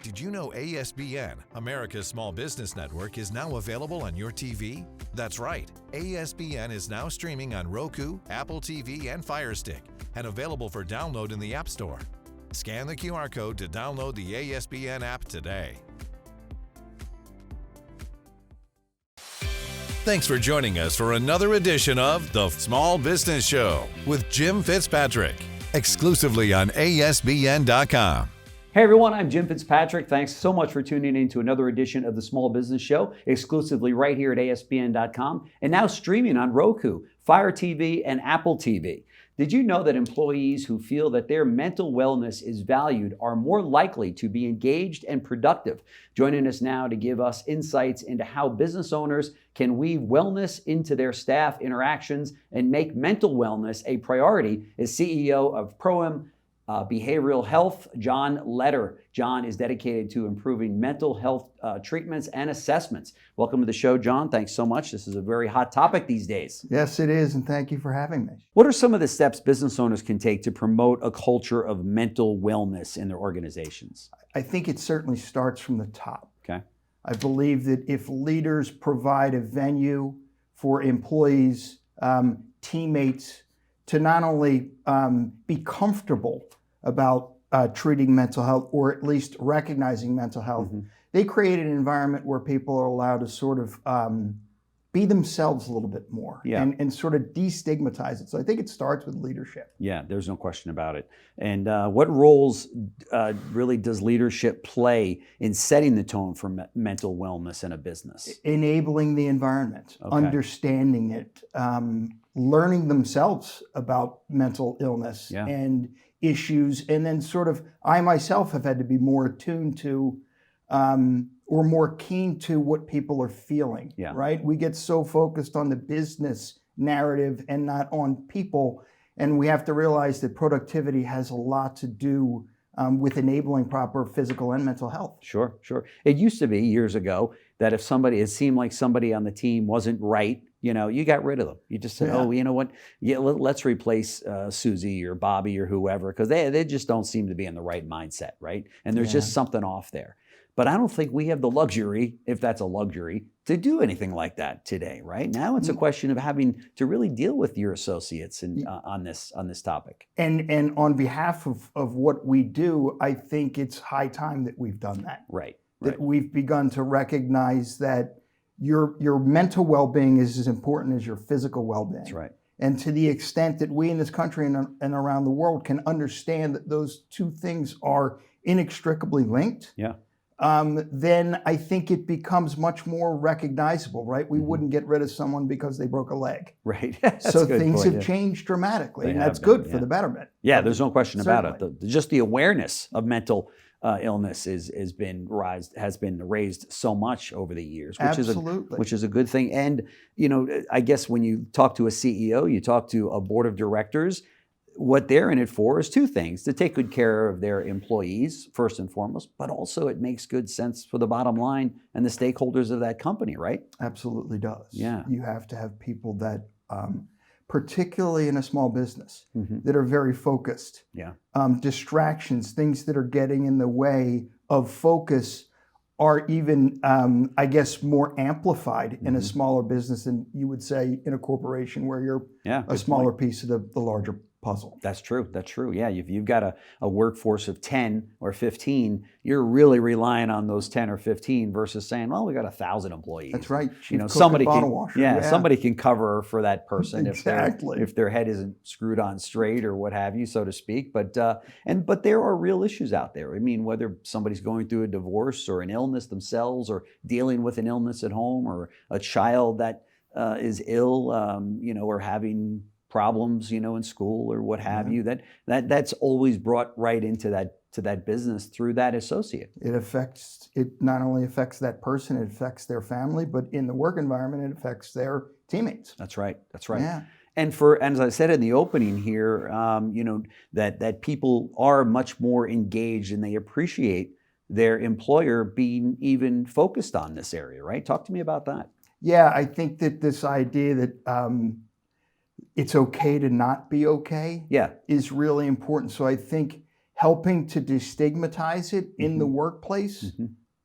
Did you know ASBN, America's Small Business Network, is now available on your TV? That's right. ASBN is now streaming on Roku, Apple TV, and Fire Stick, and available for download in the App Store. Scan the QR code to download the ASBN app today. Thanks for joining us for another edition of The Small Business Show with Jim Fitzpatrick, exclusively on ASBN.com. Hey everyone, I'm Jim Fitzpatrick. Thanks so much for tuning in to another edition of the Small Business Show, exclusively right here at ASBN.com, and now streaming on Roku, Fire TV, and Apple TV. Did you know that employees who feel that their mental wellness is valued are more likely to be engaged and productive? Joining us now to give us insights into how business owners can weave wellness into their staff interactions and make mental wellness a priority is CEO of Proem Behavioral Health, John Leder. John is dedicated to improving mental health treatments and assessments. Welcome to the show, John. Thanks so much. This is a very hot topic these days. Yes, it is, and thank you for having me. What are some of the steps business owners can take to promote a culture of mental wellness in their organizations? I think it certainly starts from the top. Okay. I believe that if leaders provide a venue for employees, teammates, to not only be comfortable about treating mental health, or at least recognizing mental health, they create an environment where people are allowed to sort of be themselves a little bit more and sort of destigmatize it. So I think it starts with leadership. Yeah, there's no question about it. And what roles really does leadership play in setting the tone for mental wellness in a business? Enabling the environment, understanding it, learning themselves about mental illness and issues, and then sort of, I myself have had to be more attuned to or more keen to what people are feeling, right? We get so focused on the business narrative and not on people, and we have to realize that productivity has a lot to do with enabling proper physical and mental health. Sure. It used to be years ago that if it seemed like somebody on the team wasn't right, you got rid of them. You just said, oh, you know what? Yeah, let's replace Susie or Bobby or whoever, because they just don't seem to be in the right mindset, right? And there's just something off there. But I don't think we have the luxury, if that's a luxury, to do anything like that today, right? Now it's a question of having to really deal with your associates on this topic. And on behalf of what we do, I think it's high time that we've done that. Right. That we've begun to recognize that your mental well-being is as important as your physical well-being. That's right. And to the extent that we in this country and around the world can understand that those two things are inextricably linked, then I think it becomes much more recognizable, right? We wouldn't get rid of someone because they broke a leg. Right. So things have changed dramatically, and that's good for the betterment. Yeah, there's no question about it. Just the awareness of mental illness has been raised so much over the years, which is a good thing. And I guess when you talk to a CEO, you talk to a board of directors, what they're in it for is two things: to take good care of their employees first and foremost, but also it makes good sense for the bottom line and the stakeholders of that company, right? Absolutely does. Yeah. You have to have people that, particularly in a small business, that are very focused. Distractions, things that are getting in the way of focus are even, I guess, more amplified in a smaller business than you would say in a corporation where you're a smaller piece of the larger puzzle. That's true. Yeah, if you've got a workforce of 10 or 15, you're really relying on those 10 or 15 versus saying, well, we got 1,000 employees. That's right. Somebody can cover for that person if their head isn't screwed on straight or what have you, so to speak. But there are real issues out there. I mean, whether somebody's going through a divorce or an illness themselves, or dealing with an illness at home, or a child that is ill, or having problems, in school or what have you, that's always brought right into that business through that associate. It not only affects that person, it affects their family, but in the work environment, it affects their teammates. That's right. Yeah. And as I said in the opening here, that people are much more engaged and they appreciate their employer being even focused on this area, right? Talk to me about that. Yeah, I think that this idea that it's okay to not be okay is really important. So I think helping to destigmatize it in the workplace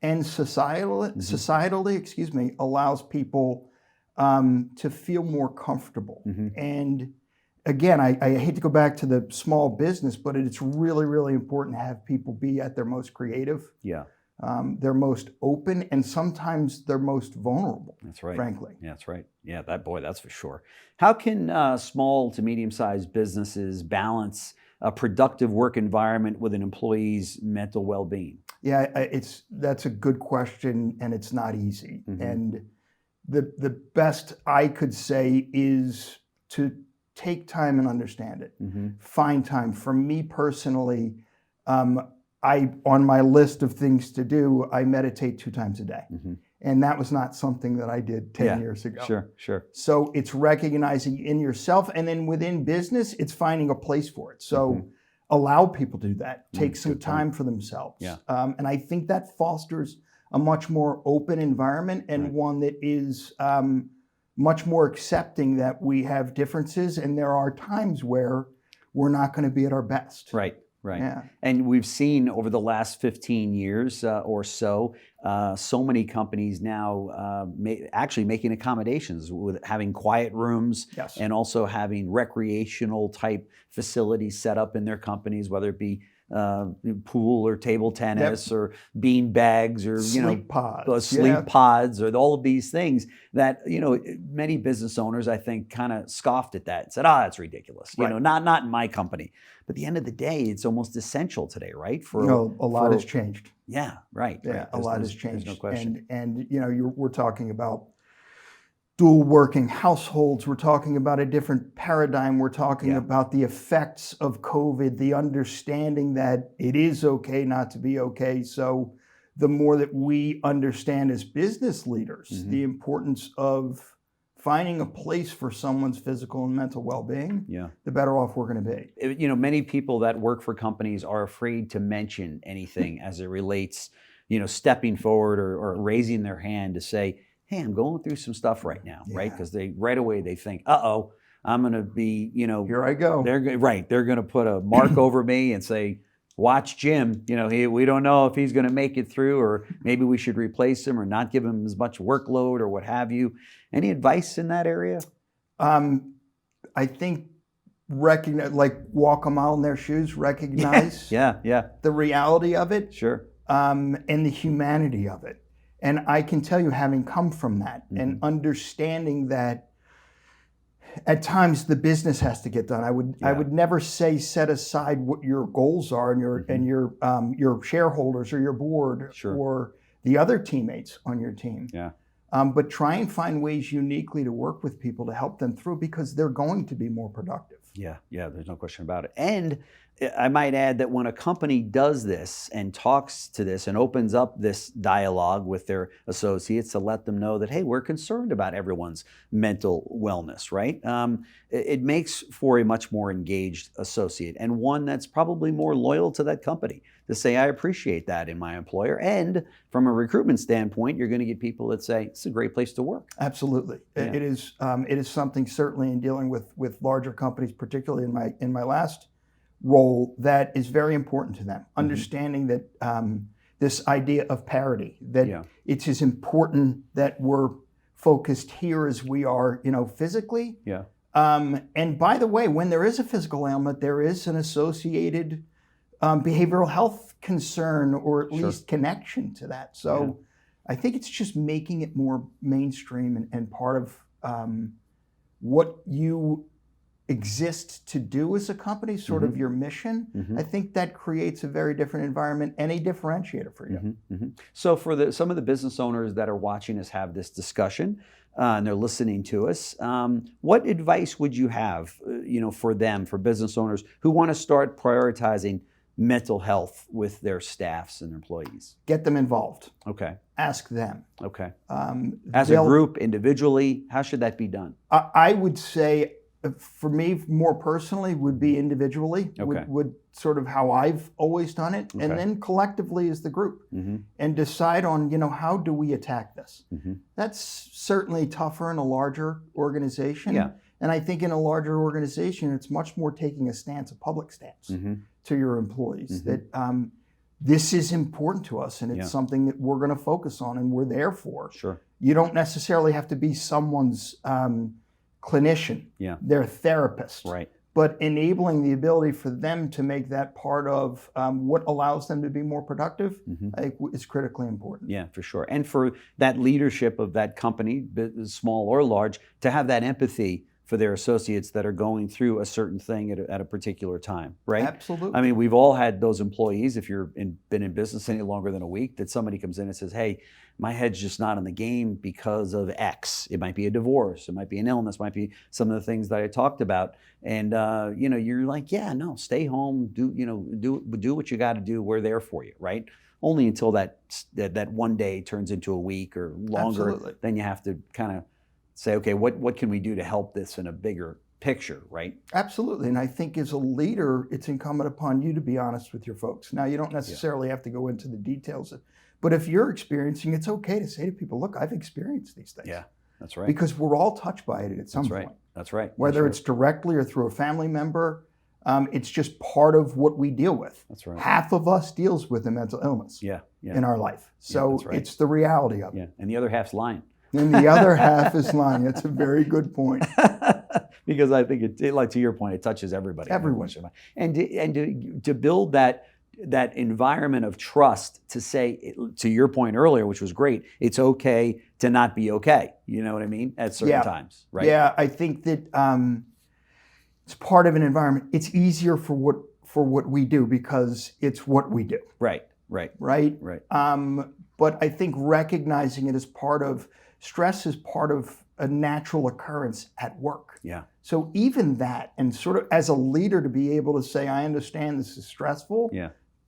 and societally, excuse me, allows people to feel more comfortable. And again, I hate to go back to the small business, but it's really, really important to have people be at their most creative. Yeah. They're most open, and sometimes they're most vulnerable. That's right. Frankly. Yeah, that's right. Yeah, that's for sure. How can small to medium-sized businesses balance a productive work environment with an employee's mental well-being? Yeah, that's a good question, and it's not easy. And the best I could say is to take time and understand it. Find time. For me personally, on my list of things to do, I meditate 2 times a day. And that was not something that I did 10 years ago. Sure. So it's recognizing in yourself, and then within business, it's finding a place for it. So allow people to do that. Take some time for themselves. And I think that fosters a much more open environment, and one that is much more accepting that we have differences, and there are times where we're not going to be at our best. Right. Yeah. And we've seen over the last 15 years or so many companies now actually making accommodations with having quiet rooms and also having recreational type facilities set up in their companies, whether it be pool or table tennis or bean bags or sleep pods, pods or all of these things that many business owners I think kind of scoffed at that and said, that's ridiculous. Not in my company. But at the end of the day, it's almost essential today, right? A lot has changed. Yeah, right. Yeah, a lot has changed. There's no question. And we're talking about dual working households. We're talking about a different paradigm. We're talking about the effects of COVID, the understanding that it is okay not to be okay. So the more that we understand as business leaders the importance of finding a place for someone's physical and mental well-being, the better off we're going to be. Many people that work for companies are afraid to mention anything as it relates, stepping forward or raising their hand to say, hey, I'm going through some stuff right now, right? Because right away they think, I'm going to be, here I go. They're going to put a mark over me and say, watch Jim. We don't know if he's going to make it through, or maybe we should replace him or not give him as much workload or what have you. Any advice in that area? I think recognize, walk a mile in their shoes, recognize the reality of it. Sure. And the humanity of it. And I can tell you, having come from that and understanding that at times the business has to get done. I would never say set aside what your goals are and your shareholders or your board or the other teammates on your team. But try and find ways uniquely to work with people to help them through, because they're going to be more productive. Yeah, there's no question about it. And I might add that when a company does this and talks to this and opens up this dialogue with their associates to let them know that, hey, we're concerned about everyone's mental wellness, right? It makes for a much more engaged associate, and one that's probably more loyal to that company, to say, I appreciate that in my employer. And from a recruitment standpoint, you're going to get people that say, it's a great place to work. Absolutely. Yeah. It is something, certainly in dealing with larger companies, particularly in my last role, that is very important to them. Understanding that this idea of parity, that it's as important that we're focused here as we are, physically. And by the way, when there is a physical ailment, there is an associated behavioral health concern, or at least connection to that. So I think it's just making it more mainstream and part of what you exist to do as a company, sort of your mission. I think that creates a very different environment and a differentiator for you. So for some of the business owners that are watching us have this discussion and they're listening to us, what advice would you have, for them, for business owners who want to start prioritizing mental health with their staffs and employees? Get them involved. Okay. Ask them. Okay. As a group, individually, how should that be done? I would say, for me, more personally, would be individually, would sort of how I've always done it, and then collectively as the group, and decide on, how do we attack this? That's certainly tougher in a larger organization. And I think in a larger organization, it's much more taking a stance, a public stance, to your employees that this is important to us and it's something that we're going to focus on and we're there for. Sure. You don't necessarily have to be someone's clinician, their therapist. Right. But enabling the ability for them to make that part of what allows them to be more productive, I think is critically important. Yeah, for sure. And for that leadership of that company, small or large, to have that empathy for their associates that are going through a certain thing at a particular time, right? Absolutely. I mean, we've all had those employees, if you've been in business any longer than a week, that somebody comes in and says, hey, my head's just not in the game because of X. It might be a divorce, it might be an illness, it might be some of the things that I talked about. And you're like, yeah, no, stay home, do what you got to do. We're there for you, right? Only until that one day turns into a week or longer. Absolutely. Then you have to kind of say, okay, what can we do to help this in a bigger picture, right? Absolutely. And I think as a leader, it's incumbent upon you to be honest with your folks. Now, you don't necessarily have to go into the details, but if you're experiencing, it's okay to say to people, look, I've experienced these things. Yeah, that's right. Because we're all touched by it at some point. That's right. Whether it's directly or through a family member, it's just part of what we deal with. That's right. Half of us deals with a mental illness in our life. So it's the reality of it. Yeah, and the other half's lying. And the other half is lying. That's a very good point. Because I think it, like to your point, it touches everybody. Everyone. And to build that environment of trust, to say, to your point earlier, which was great, it's okay to not be okay. You know what I mean? At certain times, right? Yeah, I think that it's part of an environment. It's easier for what we do because it's what we do. Right. But I think recognizing it as part of stress is part of a natural occurrence at work. Yeah. So even that, and sort of as a leader to be able to say, I understand this is stressful,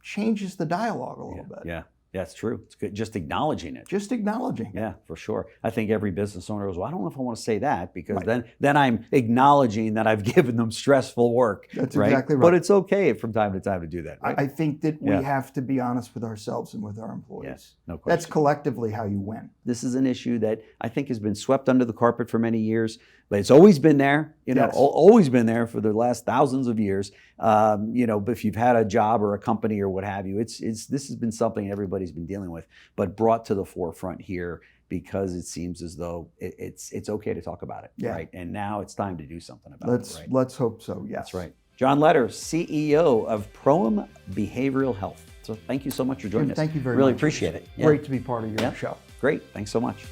changes the dialogue a little bit. Yeah. That's true. It's good. Just acknowledging it. Just acknowledging it. Yeah, for sure. I think every business owner goes, well, I don't know if I want to say that because then I'm acknowledging that I've given them stressful work. That's exactly right. But it's okay from time to time to do that. Right? I think that we have to be honest with ourselves and with our employees. Yes, no question. That's collectively how you win. This is an issue that I think has been swept under the carpet for many years, but it's always been there. Always been there for the last thousands of years. But if you've had a job or a company or what have you, this has been something everybody's been dealing with, but brought to the forefront here because it seems as though it's okay to talk about it, right? And now it's time to do something about it, right? Let's hope so. Yes, that's right. John Letter, CEO of Proem Behavioral Health. So thank you so much for joining us. Thank you very much. Really appreciate it. Great to be part of your show. Great. Thanks so much.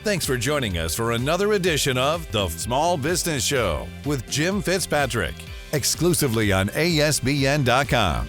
Thanks for joining us for another edition of The Small Business Show with Jim Fitzpatrick, exclusively on ASBN.com.